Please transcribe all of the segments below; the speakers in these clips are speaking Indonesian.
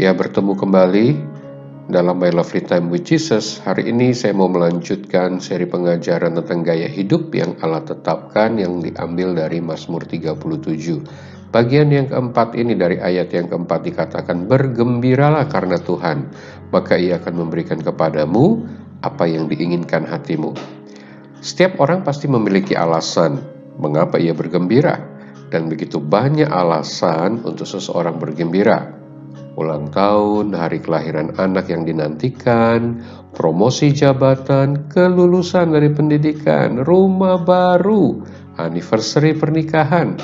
Ya, bertemu kembali dalam My Lovely Time with Jesus. Hari ini saya mau melanjutkan seri pengajaran tentang gaya hidup yang Allah tetapkan yang diambil dari Mazmur 37. Bagian yang keempat ini dari ayat yang keempat dikatakan, bergembiralah karena Tuhan, maka Ia akan memberikan kepadamu apa yang diinginkan hatimu. Setiap orang pasti memiliki alasan mengapa ia bergembira, dan begitu banyak alasan untuk seseorang bergembira. Ulang tahun, hari kelahiran anak yang dinantikan, promosi jabatan, kelulusan dari pendidikan, rumah baru, anniversary pernikahan,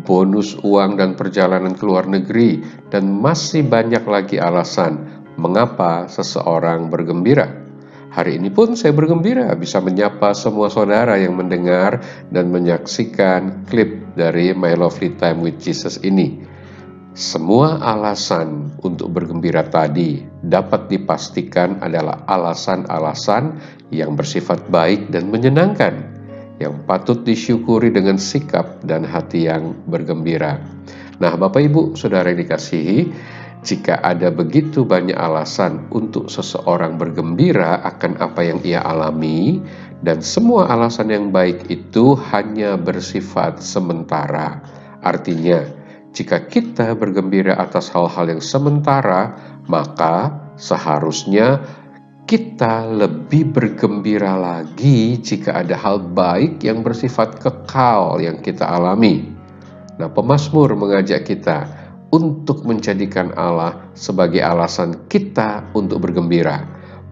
bonus uang dan perjalanan ke luar negeri, dan masih banyak lagi alasan mengapa seseorang bergembira. Hari ini pun saya bergembira bisa menyapa semua saudara yang mendengar dan menyaksikan klip dari My Lovely Time with Jesus ini. Semua alasan untuk bergembira tadi dapat dipastikan adalah alasan-alasan yang bersifat baik dan menyenangkan, yang patut disyukuri dengan sikap dan hati yang bergembira. Nah, Bapak Ibu, Saudara yang dikasihi, jika ada begitu banyak alasan untuk seseorang bergembira akan apa yang ia alami, dan semua alasan yang baik itu hanya bersifat sementara. Artinya, jika kita bergembira atas hal-hal yang sementara, maka seharusnya kita lebih bergembira lagi jika ada hal baik yang bersifat kekal yang kita alami. Nah, pemazmur mengajak kita untuk menjadikan Allah sebagai alasan kita untuk bergembira.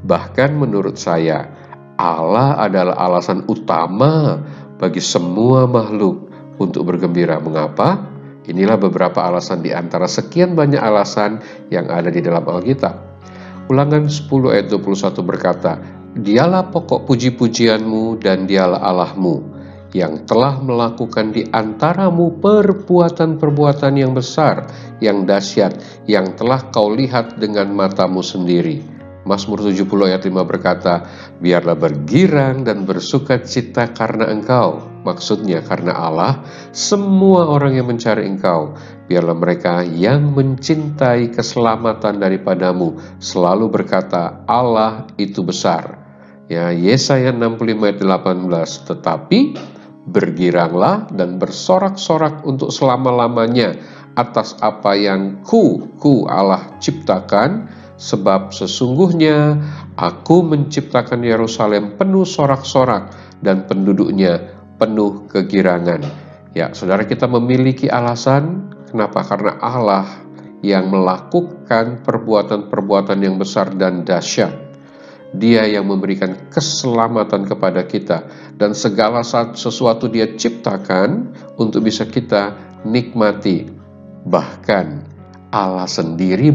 Bahkan menurut saya, Allah adalah alasan utama bagi semua makhluk untuk bergembira. Mengapa? Inilah beberapa alasan di antara sekian banyak alasan yang ada di dalam Alkitab. Ulangan 10 ayat 21 berkata, Dialah pokok puji-pujianmu dan Dialah Allahmu, yang telah melakukan di antaramu perbuatan-perbuatan yang besar, yang dahsyat, yang telah kau lihat dengan matamu sendiri. Mazmur 70 ayat 5 berkata, biarlah bergirang dan bersuka cita karena Engkau. Maksudnya karena Allah, semua orang yang mencari Engkau, biarlah mereka yang mencintai keselamatan daripadamu selalu berkata, Allah itu besar. Ya, Yesaya 65 ayat 18, tetapi bergiranglah dan bersorak-sorak untuk selama-lamanya atas apa yang ku Allah ciptakan, sebab sesungguhnya aku menciptakan Yerusalem penuh sorak-sorak dan penduduknya penuh kegirangan. Ya, saudara, kita memiliki alasan. Kenapa? Karena Allah yang melakukan perbuatan-perbuatan yang besar dan dahsyat. Dia yang memberikan keselamatan kepada kita, dan segala sesuatu Dia ciptakan untuk bisa kita nikmati. Bahkan Allah sendiri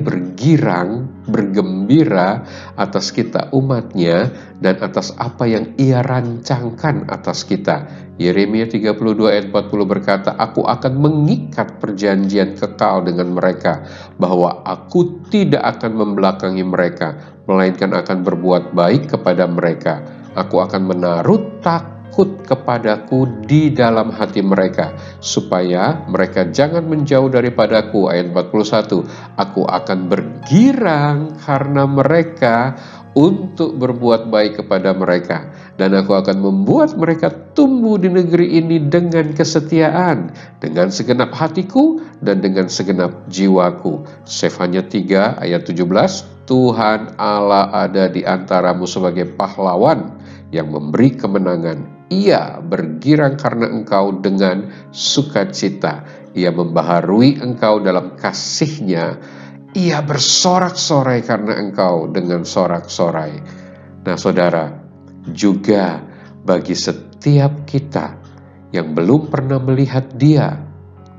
bergembira atas kita umatnya dan atas apa yang Ia rancangkan atas kita. Yeremia 32 ayat 40 berkata, Aku akan mengikat perjanjian kekal dengan mereka, bahwa aku tidak akan membelakangi mereka, melainkan akan berbuat baik kepada mereka. Aku akan menaruh takut kepadaku di dalam hati mereka, supaya mereka jangan menjauh daripadaku. Ayat 41, Aku akan bergirang karena mereka untuk berbuat baik kepada mereka, dan aku akan membuat mereka tumbuh di negeri ini dengan kesetiaan, dengan segenap hatiku dan dengan segenap jiwaku. Sefanya 3 ayat 17, Tuhan Allah ada di antaramu sebagai pahlawan yang memberi kemenangan. Ia bergirang karena engkau dengan sukacita. Ia membaharui engkau dalam kasih-Nya. Ia bersorak-sorai karena engkau dengan sorak-sorai. Nah, saudara, juga bagi setiap kita yang belum pernah melihat Dia,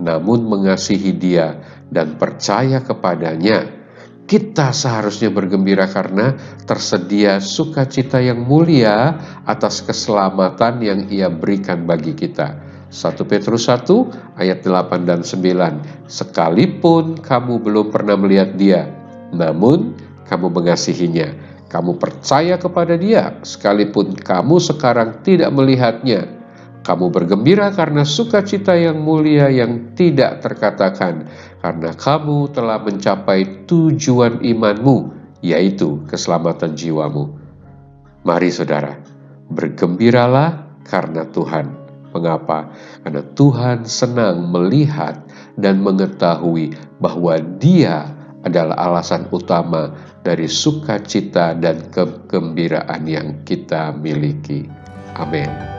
namun mengasihi Dia dan percaya kepadanya, kita seharusnya bergembira karena tersedia sukacita yang mulia atas keselamatan yang Ia berikan bagi kita. 1 Petrus 1 ayat 8 dan 9. Sekalipun kamu belum pernah melihat Dia, namun kamu mengasihinya, kamu percaya kepada Dia, sekalipun kamu sekarang tidak melihatnya, Kamu bergembira karena sukacita yang mulia yang tidak terkatakan, karena kamu telah mencapai tujuan imanmu, yaitu keselamatan jiwamu. Mari saudara, bergembiralah karena Tuhan. Mengapa? Karena Tuhan senang melihat dan mengetahui bahwa Dia adalah alasan utama dari sukacita dan kegembiraan yang kita miliki. Amin.